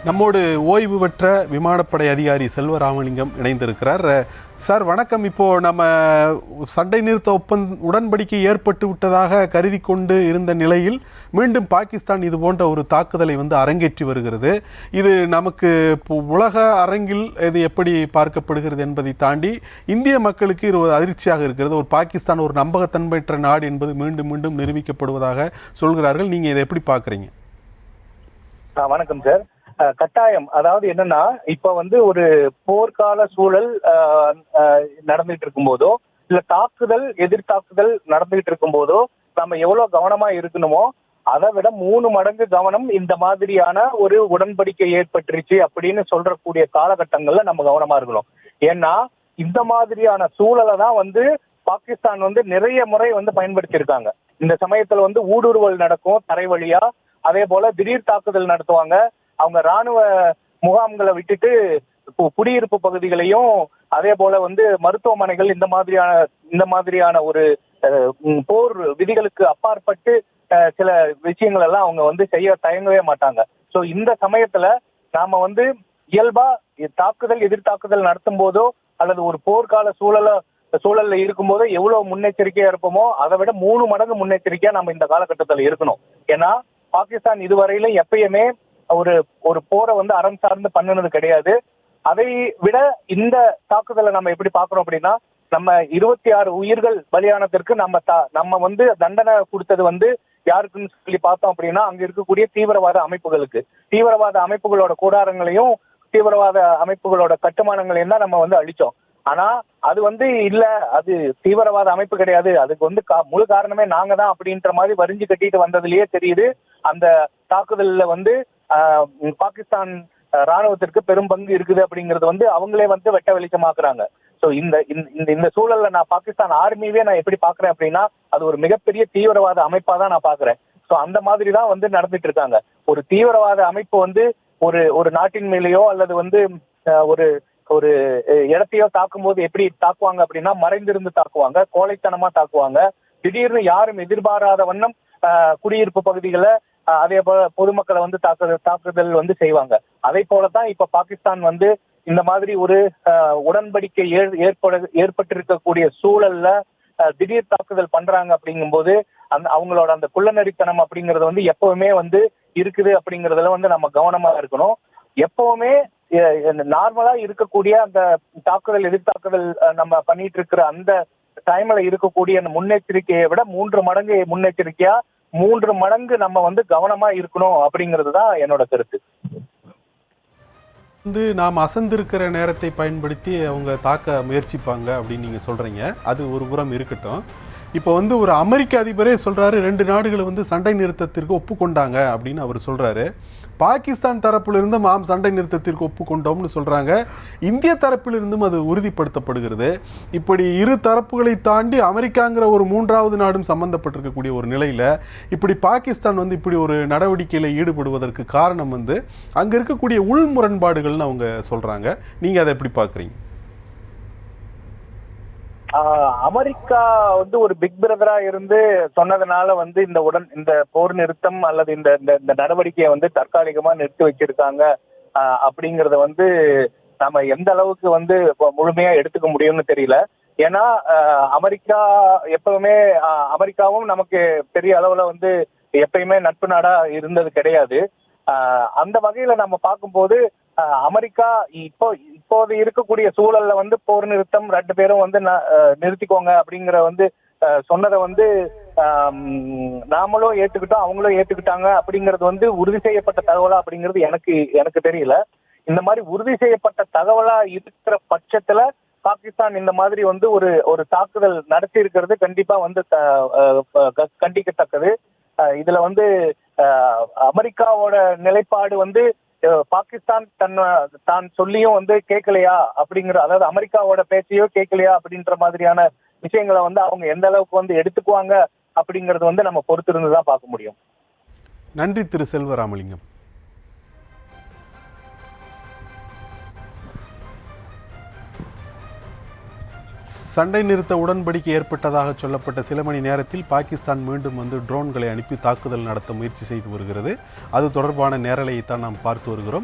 நம்மோடு ஓய்வு பெற்ற விமானப்படை அதிகாரி செல்வராமலிங்கம் இணைந்திருக்கிறார். சார் வணக்கம். இப்போது நம்ம சண்டை நிறுத்த உடன்படிக்கை ஏற்பட்டு விட்டதாக கருதி கொண்டு இருந்த நிலையில் மீண்டும் பாகிஸ்தான் இது போன்ற ஒரு தாக்குதலை அரங்கேற்றி வருகிறது. இது நமக்கு உலக அரங்கில் இது எப்படி பார்க்கப்படுகிறது என்பதை தாண்டி இந்திய மக்களுக்கு இது ஒரு அதிர்ச்சியாக இருக்கிறது. ஒரு பாகிஸ்தான் ஒரு நம்பகத்தன்மையற்ற நாடு என்பது மீண்டும் மீண்டும் நிரூபிக்கப்படுவதாக சொல்கிறார்கள். நீங்கள் இதை எப்படி பார்க்குறீங்க? வணக்கம் சார். கட்டாயம். அதாவது என்னன்னா, இப்ப ஒரு போர்க்கால சூழல் நடந்துகிட்டு இருக்கும் போதோ இல்ல தாக்குதல் எதிர்த்தாக்குதல் நடந்துகிட்டு இருக்கும் போதோ நம்ம எவ்வளவு கவனமா இருக்கணுமோ அதை விட 3 மடங்கு கவனம் இந்த மாதிரியான ஒரு உடன்படிக்கை ஏற்பட்டுருச்சு அப்படின்னு சொல்றக்கூடிய காலகட்டங்கள்ல நம்ம கவனமா இருக்கணும். ஏன்னா இந்த மாதிரியான சூழலை தான் பாகிஸ்தான் நிறைய முறை பயன்படுத்தி இருக்காங்க. இந்த சமயத்துல ஊடுருவல் நடக்கும் தரை வழியா, அதே போல திடீர் தாக்குதல் நடத்துவாங்க. அவங்க ராணுவ முகாம்களை விட்டுட்டு குடியிருப்பு பகுதிகளையும் அதே போல மருத்துவமனைகள் இந்த மாதிரியான ஒரு போர் விதிகளுக்கு அப்பாற்பட்டு சில விஷயங்கள் எல்லாம் அவங்க செய்ய தயங்கவே மாட்டாங்க. சோ இந்த சமயத்துல நாம இயல்பா தாக்குதல் எதிர்த்தாக்குதல் நடத்தும் போதோ அல்லது ஒரு போர்க்கால சூழல்ல இருக்கும் போதோ எவ்வளவு முன்னெச்சரிக்கையா இருப்போமோ அதை விட 3 மடங்கு முன்னெச்சரிக்கையா நம்ம இந்த காலகட்டத்துல இருக்கணும். ஏன்னா பாகிஸ்தான் இதுவரையிலும் எப்பயுமே ஒரு போரை அறம் சார்ந்து பண்ணினது கிடையாது. அதை விட இந்த தாக்குதலை நம்ம எப்படி பாக்குறோம் அப்படின்னா, நம்ம 26 உயிர்கள் பலியானதற்கு நம்ம தண்டனை கொடுத்தது யாருக்குன்னு சொல்லி பார்த்தோம் அப்படின்னா, அங்க இருக்கக்கூடிய தீவிரவாத அமைப்புகளுக்கு, தீவிரவாத அமைப்புகளோட கூடாரங்களையும் தீவிரவாத அமைப்புகளோட கட்டுமானங்களையும் தான் நம்ம அழிச்சோம். ஆனா அது இல்ல, அது தீவிரவாத அமைப்பு கிடையாது, அதுக்கு முழு காரணமே நாங்க தான் அப்படின்ற மாதிரி வரிஞ்சு கட்டிட்டு வந்ததுலயே தெரியுது அந்த தாக்குதல்ல பாகிஸ்தான் ராணுவத்திற்கு பெரும் பங்கு இருக்குது அப்படிங்கிறது அவங்களே வெட்ட வெளிச்சமாக்குறாங்க. சோ இந்த சூழல்ல நான் பாகிஸ்தான் ஆர்மியவே நான் எப்படி பாக்குறேன் அப்படின்னா, அது ஒரு மிகப்பெரிய தீவிரவாத அமைப்பா தான் நான் பாக்குறேன். சோ அந்த மாதிரி தான் நடந்துட்டு இருக்காங்க. ஒரு தீவிரவாத அமைப்பு ஒரு நாட்டின் மேலேயோ அல்லது ஒரு ஒரு இடத்தையோ தாக்கும் போது எப்படி தாக்குவாங்க அப்படின்னா, மறைந்திருந்து தாக்குவாங்க, கோழைத்தனமா தாக்குவாங்க. திடீர்னு யாரும் எதிர்பாராத வண்ணம் குடியிருப்பு பகுதிகளை அதே போல பொதுமக்களை தாக்குதல் செய்வாங்க. அதே போலதான் இப்ப பாகிஸ்தான் இந்த மாதிரி ஒரு உடன்படிக்கை ஏற்பட்டிருக்கக்கூடிய சூழல்ல திடீர் தாக்குதல் பண்றாங்க அப்படிங்கும் போது அவங்களோட அந்த குள்ளநெறித்தனம் அப்படிங்கறது எப்பவுமே இருக்குது அப்படிங்கறதுல நம்ம கவனமா இருக்கணும். எப்பவுமே நார்மலா இருக்கக்கூடிய அந்த தாக்குதல் எதிர்த்தாக்குதல் நம்ம பண்ணிட்டு இருக்கிற அந்த டைம்ல இருக்கக்கூடிய அந்த முன்னெச்சரிக்கையை விட 3 மடங்கு முன்னெச்சரிக்கையா 3 மடங்கு நம்ம கவனமா இருக்கணும் அப்படிங்கிறது தான் என்னோட கருத்து. நாம் அசந்திருக்கிற நேரத்தை பயன்படுத்தி அவங்க தாக்க முயற்சிப்பாங்க அப்படின்னு நீங்க சொல்றீங்க. அது ஒரு புறம் இருக்கட்டும். இப்போ ஒரு அமெரிக்க அதிபரே சொல்றாரு 2 நாடுகள் சண்டை நிறுத்தத்திற்கு ஒப்புக்கொண்டாங்க அப்படின்னு அவர் சொல்றாரு. பாகிஸ்தான் தரப்பிலிருந்தும் சண்டை நிறுத்தத்திற்கு ஒப்புக்கொண்டோம்னு சொல்றாங்க. இந்திய தரப்பிலிருந்தும் அது உறுதிப்படுத்தப்படுகிறது. இப்படி இரு தரப்புகளை தாண்டி அமெரிக்காங்கிற ஒரு 3வது நாடும் சம்பந்தப்பட்டிருக்கக்கூடிய ஒரு நிலையில இப்படி பாகிஸ்தான் இப்படி ஒரு நடவடிக்கையில ஈடுபடுவதற்கு காரணம் அங்க இருக்கக்கூடிய உள் முரண்பாடுகள்னு அவங்க சொல்றாங்க. நீங்க அதை எப்படி பாக்குறீங்க? அமெரிக்கா ஒரு பிக் பிரதரா இருந்து சொன்னதுனால இந்த போர் நிறுத்தம் அல்லது இந்த நடவடிக்கையை தற்காலிகமா நிறுத்தி வச்சிருக்காங்க அப்படிங்கறத நம்ம எந்த அளவுக்கு முழுமையா எடுத்துக்க முடியும்னு தெரியல. ஏன்னா அமெரிக்கா எப்பவுமே அமெரிக்காவும் நமக்கு பெரிய அளவுல எப்பயுமே நட்பு நாடா இருந்தது கிடையாது. அந்த வகையில நம்ம பார்க்கும்போது அமெரிக்கா இப்போது இருக்கக்கூடிய சூழல்ல போர் நிறுத்தம் 2 பேரும் நிறுத்திக்கோங்க அப்படிங்கிற சொன்னதை நாமளும் ஏத்துக்கிட்டோம், அவங்களும் ஏத்துக்கிட்டாங்க அப்படிங்கிறது உறுதி செய்யப்பட்ட தகவலா அப்படிங்கிறது எனக்கு தெரியல. இந்த மாதிரி உறுதி செய்யப்பட்ட தகவலா இருக்கிற பட்சத்துல பாகிஸ்தான் இந்த மாதிரி ஒரு தாக்குதல் நடத்தி இருக்கிறது கண்டிப்பா கண்டிக்கத்தக்கது. இதுல அமெரிக்காவோட நிலைப்பாடு பாகிஸ்தான் தான் சொல்லியும் கேட்கலையா அப்படிங்கிற, அதாவது அமெரிக்காவோட பேச்சையோ கேட்கலையா அப்படின்ற மாதிரியான விஷயங்களை அவங்க எந்த அளவுக்கு எடுத்துக்குவாங்க அப்படிங்கறது நம்ம பொறுத்திருந்துதான் பார்க்க முடியும். நன்றி திரு செல்வராமலிங்கம். சண்டை நிறுத்த உடன்படிக்கை ஏற்பட்டதாக சொல்லப்பட்ட சில மணி நேரத்தில் பாகிஸ்தான் மீண்டும் ட்ரோன்களை அனுப்பி தாக்குதல் நடத்த முயற்சி செய்து வருகிறது. அது தொடர்பான நேரலையை தான் நாம் பார்த்து வருகிறோம்.